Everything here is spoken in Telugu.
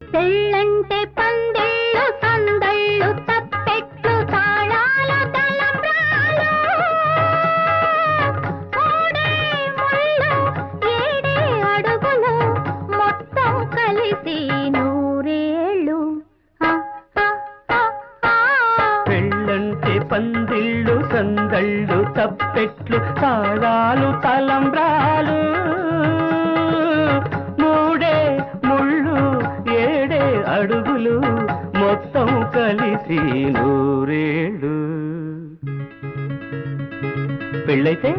పెళ్ళంటే పందిళ్ళు సందళ్ళు తప్పెట్లు తాళాల తలంబ్రాలు మూడే ముళ్ళు ఏడే అడుగులు మొత్తం కలిసి నూరేళ్ళు పెళ్ళంటే పందిళ్ళు సందళ్ళు తప్పెట్లు తాళాలు తలంబ్రాలు మూడే ముళ్ళు ఏడే అడుగులు మొత్తం కలిసి నూరేళ్ళు. పెళ్ళైతే